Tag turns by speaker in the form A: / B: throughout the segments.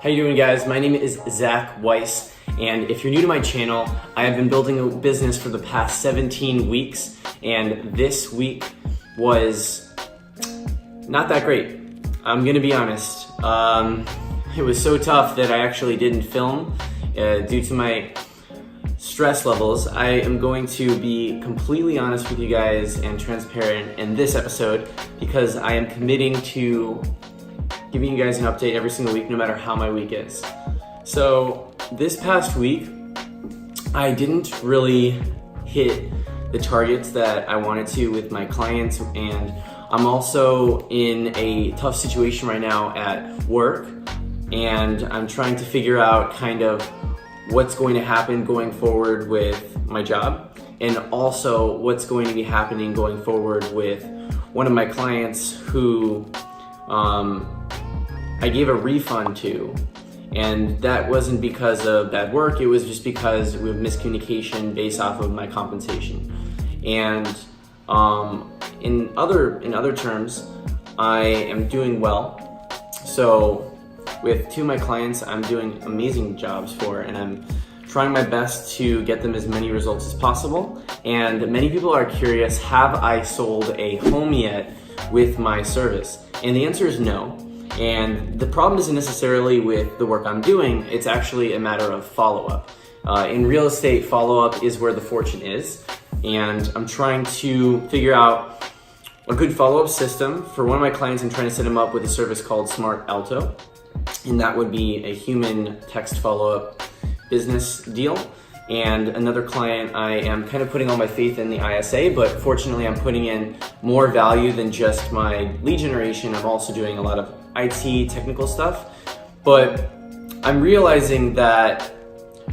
A: How you doing, guys? My name is Zach Weiss, and if you're new to my channel, I have been building a business for the past 17 weeks, and this week was not that great. I'm gonna be honest. It was so tough that I actually didn't film due to my stress levels. I am going to be completely honest with you guys and transparent in this episode because I am committing to giving you guys an update every single week, no matter how my week is. So this past week, I didn't really hit the targets that I wanted to with my clients, and I'm also in a tough situation right now at work, and I'm trying to figure out kind of what's going to happen going forward with my job, and also what's going to be happening going forward with one of my clients who I gave a refund to, and that wasn't because of bad work, it was just because of miscommunication based off of my compensation. And in other terms, I am doing well. So with two of my clients, I'm doing amazing jobs for, and I'm trying my best to get them as many results as possible. And many people are curious, have I sold a home yet with my service? And the answer is no. And the problem isn't necessarily with the work I'm doing, it's actually a matter of follow-up. In real estate, follow-up is where the fortune is. And I'm trying to figure out a good follow-up system. For one of my clients, I'm trying to set him up with a service called Smart Alto. And that would be a human text follow-up business deal. And another client, I am kind of putting all my faith in the ISA, but fortunately I'm putting in more value than just my lead generation. I'm also doing a lot of IT technical stuff. But I'm realizing that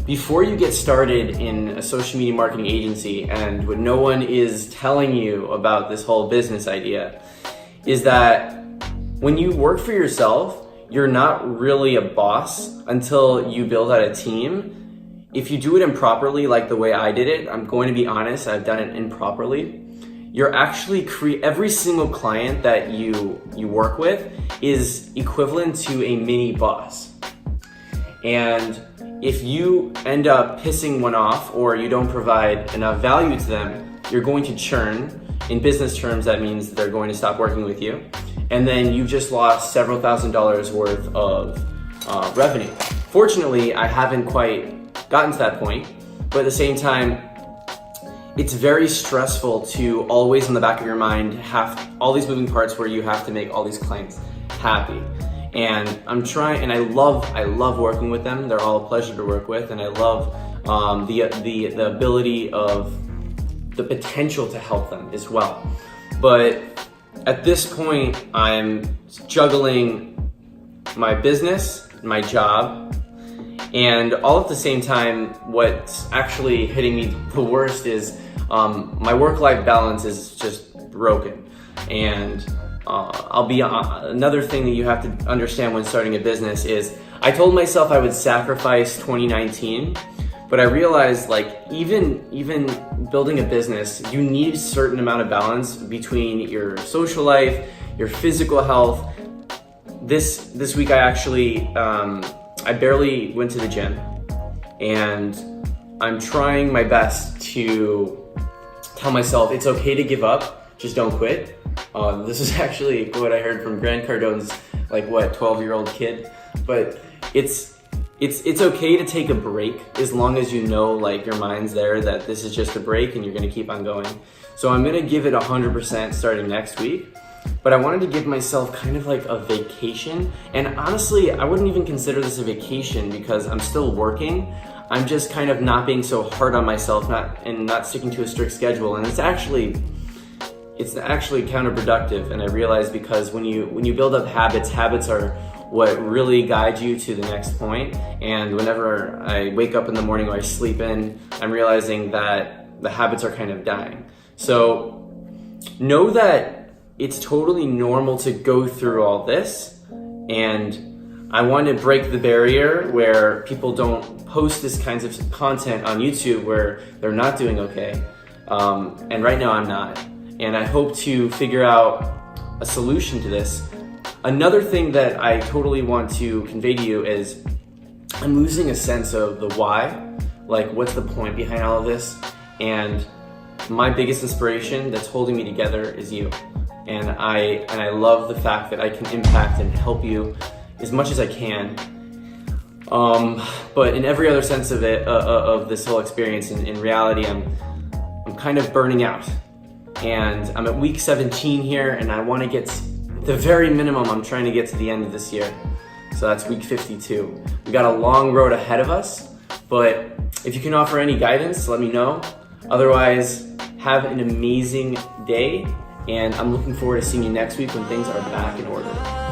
A: before you get started in a social media marketing agency, and what no one is telling you about this whole business idea, is that when you work for yourself, you're not really a boss until you build out a team. If you do it improperly, like the way I did it, I'm going to be honest, I've done it improperly. You're actually every single client that you work with is equivalent to a mini boss. And if you end up pissing one off or you don't provide enough value to them, you're going to churn. In business terms, that means they're going to stop working with you. And then you've just lost several $1,000s worth of revenue. Fortunately, I haven't quite gotten to that point, but at the same time, it's very stressful to always in the back of your mind have all these moving parts where you have to make all these clients happy. And I'm trying, and I love working with them. They're all a pleasure to work with, and I love the ability of the potential to help them as well. But at this point, I'm juggling my business, my job, and all at the same time, what's actually hitting me the worst is my work-life balance is just broken. And another thing that you have to understand when starting a business is I told myself I would sacrifice 2019, but I realized like even building a business, you need a certain amount of balance between your social life, your physical health. This week I actually I barely went to the gym, and I'm trying my best to tell myself it's okay to give up, just don't quit. This is actually what I heard from Grant Cardone's 12-year-old kid, but it's okay to take a break as long as you know your mind's there that this is just a break and you're gonna keep on going. So I'm gonna give it 100% starting next week. But I wanted to give myself kind of like a vacation. And honestly, I wouldn't even consider this a vacation because I'm still working. I'm just kind of not being so hard on myself, not sticking to a strict schedule. And it's actually counterproductive. And I realize because when you build up habits are what really guide you to the next point. And whenever I wake up in the morning or I sleep in, I'm realizing that the habits are kind of dying. So know that it's totally normal to go through all this, and I want to break the barrier where people don't post this kinds of content on YouTube where they're not doing okay, and right now I'm not, and I hope to figure out a solution to this Another thing that I totally want to convey to you is I'm losing a sense of the why, like what's the point behind all of this, and my biggest inspiration that's holding me together is you. And I love the fact that I can impact and help you as much as I can. But in every other sense of it, of this whole experience, in reality, I'm kind of burning out. And I'm at week 17 here, and I want to get, at the very minimum, I'm trying to get to the end of this year. So that's week 52. We got a long road ahead of us, but if you can offer any guidance, let me know. Otherwise, have an amazing day, and I'm looking forward to seeing you next week when things are back in order.